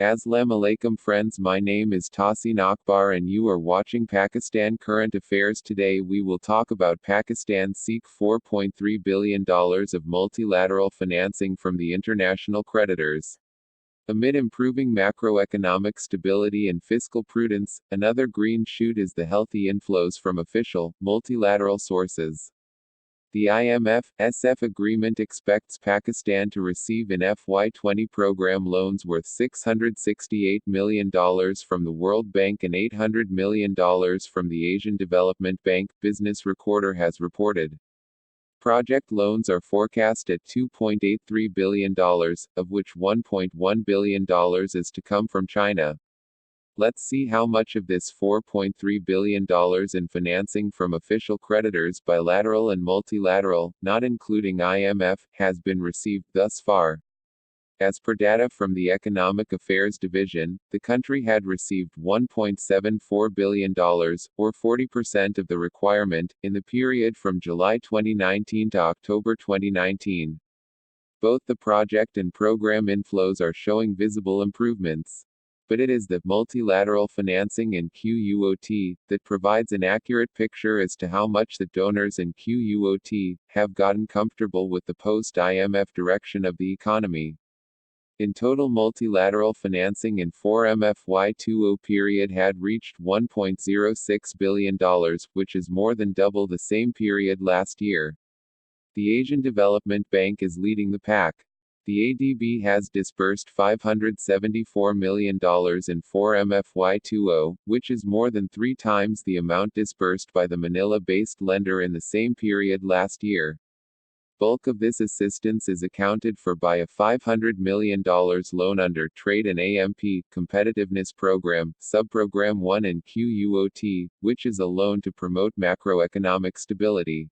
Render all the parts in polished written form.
Assalamu alaikum friends, my name is Tahsin Akbar and you are watching Pakistan Current Affairs. Today we will talk about Pakistan seek $4.3 billion of multilateral financing from the international creditors. Amid improving macroeconomic stability and fiscal prudence, another green shoot is the healthy inflows from official, multilateral sources. The IMF-SF agreement expects Pakistan to receive in FY20 program loans worth $668 million from the World Bank and $800 million from the Asian Development Bank, Business Recorder has reported. Project loans are forecast at $2.83 billion, of which $1.1 billion is to come from China. Let's see how much of this $4.3 billion in financing from official creditors, bilateral and multilateral, not including IMF, has been received thus far. As per data from the Economic Affairs Division, the country had received $1.74 billion, or 40% of the requirement, in the period from July 2019 to October 2019. Both the project and program inflows are showing visible improvements. But it is the multilateral financing and QUOT that provides an accurate picture as to how much the donors and QUOT have gotten comfortable with the post-IMF direction of the economy. In total, multilateral financing in 4MFY20 period had reached $1.06 billion, which is more than double the same period last year. The Asian Development Bank is leading the pack. The ADB has disbursed $574 million in 4MFY20, which is more than 3 times the amount disbursed by the Manila-based lender in the same period last year. Bulk of this assistance is accounted for by a $500 million loan under Trade and AMP Competitiveness Program, Subprogram 1 and QUOT, which is a loan to promote macroeconomic stability.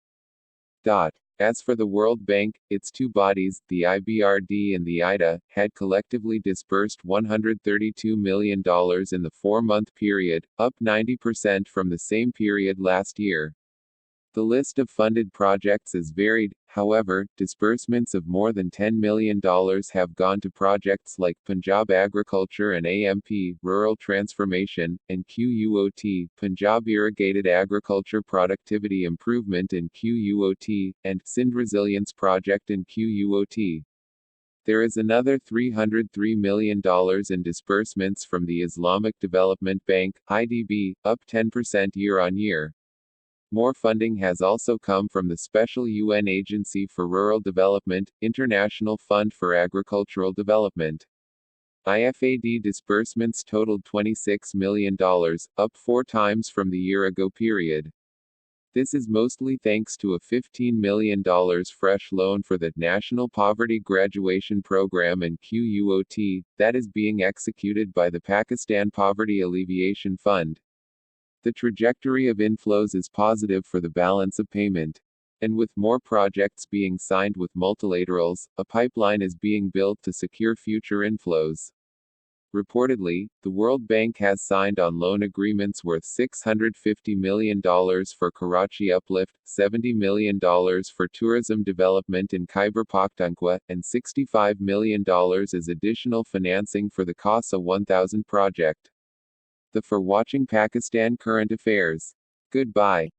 As for the World Bank, its two bodies, the IBRD and the IDA, had collectively disbursed $132 million in the 4-month period, up 90% from the same period last year. The list of funded projects is varied, however, disbursements of more than $10 million have gone to projects like Punjab Agriculture and AMP, Rural Transformation, and QUOT, Punjab Irrigated Agriculture Productivity Improvement and QUOT, and Sindh Resilience Project and QUOT. There is another $303 million in disbursements from the Islamic Development Bank, IDB, up 10% year-on-year. More funding has also come from the Special UN Agency for Rural Development, International Fund for Agricultural Development. IFAD disbursements totaled $26 million, up 4 times from the year-ago period. This is mostly thanks to a $15 million fresh loan for the National Poverty Graduation Program and QUOT, that is being executed by the Pakistan Poverty Alleviation Fund. The trajectory of inflows is positive for the balance of payment. And with more projects being signed with multilaterals, a pipeline is being built to secure future inflows. Reportedly, the World Bank has signed on loan agreements worth $650 million for Karachi Uplift, $70 million for tourism development in Khyber Pakhtunkhwa, and $65 million as additional financing for the CASA 1000 project. For watching Pakistan Current Affairs. Goodbye.